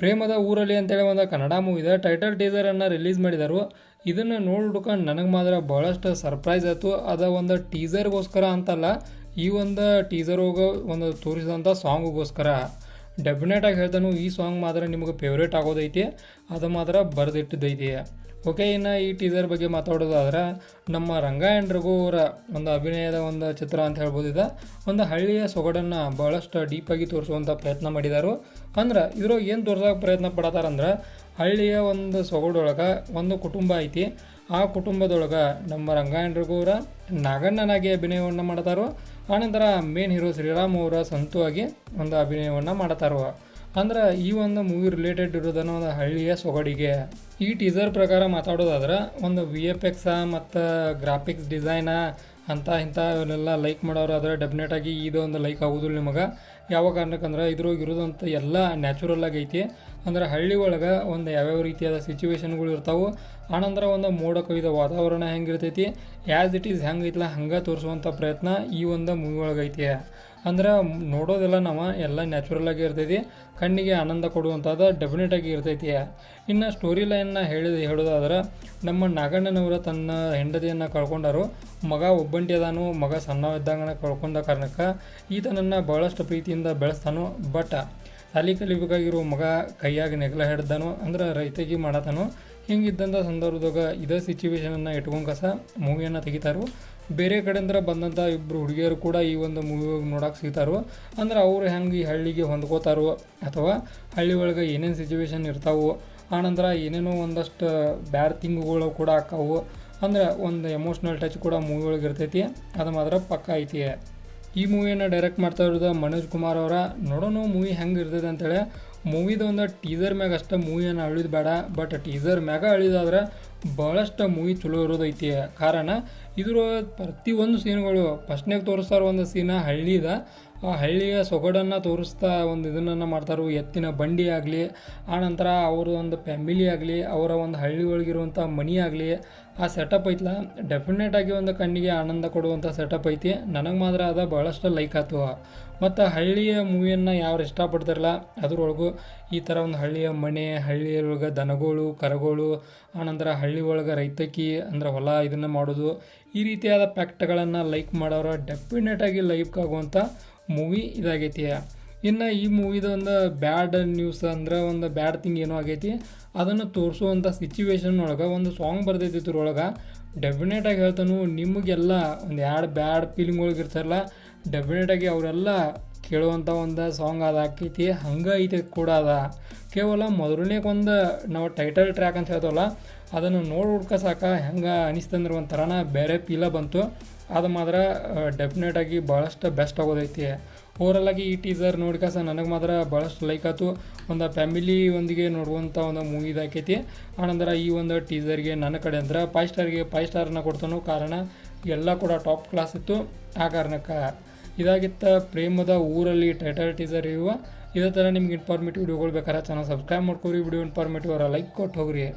ಪ್ರೇಮದ ಊರಲ್ಲಿ ಅಂತೇಳಿ ಒಂದು ಕನ್ನಡ ಮೂವಿದ ಟೈಟಲ್ ಟೀಸರನ್ನು ರಿಲೀಸ್ ಮಾಡಿದರು. ಇದನ್ನು ನೋಡ್ಕೊಂಡು ನನಗೆ ಮಾತ್ರ ಭಾಳಷ್ಟು ಸರ್ಪ್ರೈಸ್ ಆಯಿತು. ಅದ ಒಂದು ಟೀಸರ್ಗೋಸ್ಕರ ಅಂತಲ್ಲ, ಈ ಒಂದು ಟೀಸರ್ ಒಂದು ತೋರಿಸಿದಂಥ ಸಾಂಗ್ಗೋಸ್ಕರ. ಡೆಫಿನೆಟಾಗಿ ಹೇಳ್ತಾನು, ಈ ಸಾಂಗ್ ಮಾತ್ರ ನಿಮಗೆ ಫೇವ್ರೇಟ್ ಆಗೋದೈತಿ, ಅದು ಮಾತ್ರ ಬರೆದಿಟ್ಟಿದ್ದೈತಿ. ಓಕೆ, ಇನ್ನು ಈ ಟೀಸರ್ ಬಗ್ಗೆ ಮಾತಾಡೋದಾದ್ರೆ, ನಮ್ಮ ರಂಗಾಯಣರಿಗೂ ಅವರ ಒಂದು ಅಭಿನಯದ ಒಂದು ಚಿತ್ರ ಅಂತ ಹೇಳ್ಬೋದು. ಒಂದು ಹಳ್ಳಿಯ ಸೊಗಡನ್ನು ಭಾಳಷ್ಟು ಡೀಪಾಗಿ ತೋರಿಸುವಂಥ ಪ್ರಯತ್ನ ಮಾಡಿದರು. ಅಂದ್ರೆ ಇದ್ರಾಗ ಏನು ತೋರ್ಸೋಕೆ ಪ್ರಯತ್ನ ಪಡತ್ತಾರಂದ್ರೆ, ಹಳ್ಳಿಯ ಒಂದು ಸೊಗಡೊಳಗೆ ಒಂದು ಕುಟುಂಬ ಐತಿ. ಆ ಕುಟುಂಬದೊಳಗೆ ನಮ್ಮ ರಂಗಾಯಣರಿಗೂ ಅವರ ನಾಗಣ್ಣನಾಗಿ ಅಭಿನಯವನ್ನು ಮಾಡ್ತಾರೋ. ಆನಂತರ ಮೇನ್ ಹೀರೋ ಶ್ರೀರಾಮ್ ಅವರ ಸಂತುವಾಗಿ ಒಂದು ಅಭಿನಯವನ್ನು ಮಾಡ್ತಾರೋ. ಅಂದ್ರೆ ಈ ಒಂದು ಮೂವಿ ರಿಲೇಟೆಡ್ ಇರೋದನ್ನು ಒಂದು ಹಳ್ಳಿಯ ಸೊಗಡಿಗೆ. ಈ ಟೀಸರ್ ಪ್ರಕಾರ ಮಾತಾಡೋದಾದ್ರೆ, ಒಂದು VFX ಮತ್ತು ಗ್ರಾಫಿಕ್ಸ್ ಡಿಸೈನ ಅಂತ ಇವನ್ನೆಲ್ಲ ಲೈಕ್ ಮಾಡೋರು ಆದರೆ ಡೆಫಿನೆಟಾಗಿ ಇದೊಂದು ಲೈಕ್ ಆಗೋದಿಲ್ಲ ನಿಮಗೆ. ಯಾವ ಕಾರಣಕ್ಕಂದ್ರೆ ಇದ್ರಾಗ ಇರೋದಂಥ ಎಲ್ಲ ನ್ಯಾಚುರಲ್ ಆಗೈತಿ. ಅಂದ್ರೆ ಹಳ್ಳಿ ಒಳಗೆ ಒಂದು ಯಾವ್ಯಾವ ರೀತಿಯಾದ ಸಿಚುವೇಶನ್ಗಳು ಇರ್ತಾವೆ. ಆನಂತರ ಒಂದು ಮೋಡ ಕವಿದ ವಾತಾವರಣ ಹೆಂಗಿರ್ತೈತಿ, ಆ್ಯಸ್ ಇಟ್ ಈಸ್ ಹೆಂಗೈತಿಲ್ಲ ಹಂಗೆ ತೋರಿಸುವಂಥ ಪ್ರಯತ್ನ ಈ ಒಂದು ಮೂವಿ ಒಳಗೈತಿ. ಅಂದ್ರೆ ನೋಡೋದೆಲ್ಲ ನಾವು ಎಲ್ಲ ನ್ಯಾಚುರಲಾಗಿ ಇರ್ತೈತಿ, ಕಣ್ಣಿಗೆ ಆನಂದ ಕೊಡುವಂಥದ್ದು ಡೆಫಿನೆಟಾಗಿ ಇರ್ತೈತಿ. ಇನ್ನು ಸ್ಟೋರಿ ಲೈನ್ನ ಹೇಳೋದಾದ್ರೆ, ನಮ್ಮ ನಾಗಣ್ಣನವರು ತನ್ನ ಹೆಂಡತಿಯನ್ನು ಕಳ್ಕೊಂಡರು. ಮಗ ಒಬ್ಬಂಟಿ ಅದಾನು. ಮಗ ಸಣ್ಣವಿದ್ದಾಗ ಕಳ್ಕೊಂಡ ಕಾರಣಕ್ಕೆ ಈತನನ್ನು ಭಾಳಷ್ಟು ಪ್ರೀತಿಯಿಂದ ಬೆಳೆಸ್ತಾನು. ಬಟ್ ಸಾಲಿ ಕಲಿಬೇಕಾಗಿರೋ ಮಗ ಕೈಯಾಗ ನೆಗಲ ಹಿಡ್ದಾನು, ಅಂದ್ರೆ ರೈತಗಿ ಮಾಡತಾನು. ಹಿಂಗಿದ್ದಂಥ ಸಂದರ್ಭದಾಗ ಇದೇ ಸಿಚುವೇಶನನ್ನು ಇಟ್ಕೊಂಡು ಮೂವಿಯನ್ನು ತೆಗಿತಾರು. ಬೇರೆ ಕಡೆಯಿಂದ ಬಂದಂಥ ಇಬ್ಬರು ಹುಡುಗಿಯರು ಕೂಡ ಈ ಒಂದು ಮೂವಿ ನೋಡೋಕೆ ಸಿಗ್ತಾರೋ. ಅಂದ್ರೆ ಅವರು ಹೆಂಗೆ ಈ ಹಳ್ಳಿಗೆ ಹೊಂದ್ಕೋತಾರೋ, ಅಥವಾ ಹಳ್ಳಿ ಒಳಗೆ ಏನೇನು ಸಿಚುವೇಶನ್ ಇರ್ತಾವೆ, ಆನಂತರ ಏನೇನೋ ಒಂದಷ್ಟು ಬ್ಯಾಡ್ ಥಿಂಗ್ಗಳು ಕೂಡ ಆಕಾವು. ಅಂದ್ರೆ ಒಂದು ಎಮೋಷ್ನಲ್ ಟಚ್ ಕೂಡ ಮೂವಿ ಒಳಗೆ ಇರ್ತೈತಿ, ಅದು ಮಾತ್ರ ಪಕ್ಕ ಐತಿ. ಈ ಮೂವಿಯನ್ನು ಡೈರೆಕ್ಟ್ ಮಾಡ್ತಾ ಇರೋದು ಮನೋಜ್ ಕುಮಾರ್ ಅವರ. ನೋಡೋಣ ಮೂವಿ ಹೆಂಗೆ ಇರ್ತೈತೆ ಅಂತೇಳಿ. ಮೂವಿದ ಒಂದು ಟೀಸರ್ ಮ್ಯಾಗ ಅಷ್ಟೇ ಮೂವಿಯನ್ನು ಅಳಿದು ಬೇಡ, ಬಟ್ ಟೀಸರ್ ಮ್ಯಾಗ ಅಳಿದಾದ್ರೆ ಭಾಳಷ್ಟು ಮೂವಿ ಚಲೋ ಇರೋದೈತಿ. ಕಾರಣ ಇದ್ರ ಪ್ರತಿಯೊಂದು ಸೀನ್ಗಳು ಫಸ್ಟ್ನಾಗ ತೋರಿಸ್ತಾರೋ ಒಂದು ಸೀನ ಹಳ್ಳಿದ, ಆ ಹಳ್ಳಿಯ ಸೊಗಡನ್ನು ತೋರಿಸ್ತಾ ಒಂದು ಇದನ್ನು ಮಾಡ್ತಾರೋ. ಎತ್ತಿನ ಬಂಡಿ ಆಗಲಿ, ಆನಂತರ ಅವ್ರ ಒಂದು ಫ್ಯಾಮಿಲಿ ಆಗಲಿ, ಅವರ ಒಂದು ಹಳ್ಳಿ ಒಳಗಿರುವಂಥ ಮನಿ ಆಗಲಿ, ಆ ಸೆಟಪ್ ಐತಲ್ಲ ಡೆಫಿನೆಟಾಗಿ ಒಂದು ಕಣ್ಣಿಗೆ ಆನಂದ ಕೊಡುವಂಥ ಸೆಟಪ್ ಐತಿ. ನನಗೆ ಮಾತ್ರ ಅದ ಭಾಳಷ್ಟು ಲೈಕ್ ಆಯ್ತು. ಮತ್ತು ಹಳ್ಳಿಯ ಮೂವಿಯನ್ನು ಯಾರು ಇಷ್ಟಪಡ್ತಾರಲ್ಲ ಅದ್ರೊಳಗೂ ಈ ಥರ ಒಂದು ಹಳ್ಳಿಯ ಮನೆ, ಹಳ್ಳಿಯೊಳಗೆ ದನಗಳು, ಕರುಗಳು, ಆನಂತರ ಹಳ್ಳಿ ಒಳಗೆ ರೈತಕಿ ಅಂದ್ರೆ ಹೊಲ ಇದನ್ನು ಮಾಡೋದು, ಈ ರೀತಿಯಾದ ಫ್ಯಾಕ್ಟ್ಗಳನ್ನು ಲೈಕ್ ಮಾಡೋರು ಡೆಫಿನೆಟಾಗಿ ಲೈಕ್ ಆಗುವಂಥ ಮೂವಿ ಇದಾಗೈತಿ. ಇನ್ನು ಈ ಮೂವಿದ ಒಂದು ಬ್ಯಾಡ್ ನ್ಯೂಸ್ ಅಂದ್ರೆ ಒಂದು ಬ್ಯಾಡ್ ಥಿಂಗ್ ಏನೋ ಆಗೈತಿ, ಅದನ್ನು ತೋರಿಸುವಂಥ ಸಿಚುವೇಶನ್ ಒಳಗೆ ಒಂದು ಸಾಂಗ್ ಬರ್ದೈತಿ. ಇದ್ರೊಳಗೆ ಡೆಫಿನೆಟಾಗಿ ಹೇಳ್ತಾನು, ನಿಮಗೆಲ್ಲ ಒಂದು ಬ್ಯಾಡ್ ಫೀಲಿಂಗ್ ಒಳಗೆ ಇರ್ತಾರಲ್ಲ, ಡೆಫಿನೆಟಾಗಿ ಅವರೆಲ್ಲ ಕೇಳುವಂಥ ಒಂದು ಸಾಂಗ್ ಅದು ಆಕೈತಿ. ಹಂಗೆ ಐತೆ ಕೂಡ ಅದ. ಕೇವಲ ಮೊದಲನೇ ಒಂದು ನಾವು ಟೈಟಲ್ ಟ್ರ್ಯಾಕ್ ಅಂತ ಹೇಳ್ತವಲ್ಲ, ಅದನ್ನು ನೋಡಿ ಹುಡ್ಕ ಸಾಕ ಹೆಂಗೆ ಅನಿಸ್ತಂದ್ರೆ ಒಂಥರನ ಬೇರೆ ಫೀಲ ಬಂತು. ಅದು ಮಾತ್ರ ಡೆಫಿನೆಟಾಗಿ ಭಾಳಷ್ಟು ಬೆಸ್ಟ್ ಆಗೋದೈತಿ. ಓವರಲ್ಲಾಗಿ ಈ ಟೀಸರ್ ನೋಡ್ಕಾಸ ನನಗೆ ಮಾತ್ರ ಭಾಳಷ್ಟು ಲೈಕ್ ಆಯ್ತು. ಒಂದು ಫ್ಯಾಮಿಲಿ ಒಂದಿಗೆ ನೋಡುವಂಥ ಒಂದು ಮೂವಿ ಇದಾಕೈತಿ. ಆನಂತರ ಈ ಒಂದು ಟೀಸರ್ಗೆ ನನ್ನ ಕಡೆ ಅಂದ್ರೆ 5 ಸ್ಟಾರ್ಗೆ 5 ಸ್ಟಾರನ್ನ ಕೊಡ್ತಾನು. ಕಾರಣ ಎಲ್ಲ ಕೂಡ ಟಾಪ್ ಕ್ಲಾಸ್ ಇತ್ತು. ಆ ಕಾರಣಕ್ಕೆ ಇದಾಗಿತ್ತ ಪ್ರೇಮದ ಊರಲ್ಲಿ ಟೈಟಲ್ ಟೀಸರ್ ಇರುವ. ಇದೇ ಥರ ನಿಮ್ಗೆ ಇನ್ಫಾರ್ಮೇಟಿವ್ ವಿಡಿಯೋಗಳು ಬೇಕಾದ್ರೆ ಚಾನಲ್ ಸಬ್ಸ್ಕ್ರೈಬ್ ಮಾಡ್ಕೊರಿ. ವಿಡಿಯೋ ಇನ್ಫಾರ್ಮೇಟಿವ್ ಅವರ ಲೈಕ್ ಕೊಟ್ಟು ಹೋಗ್ರಿ.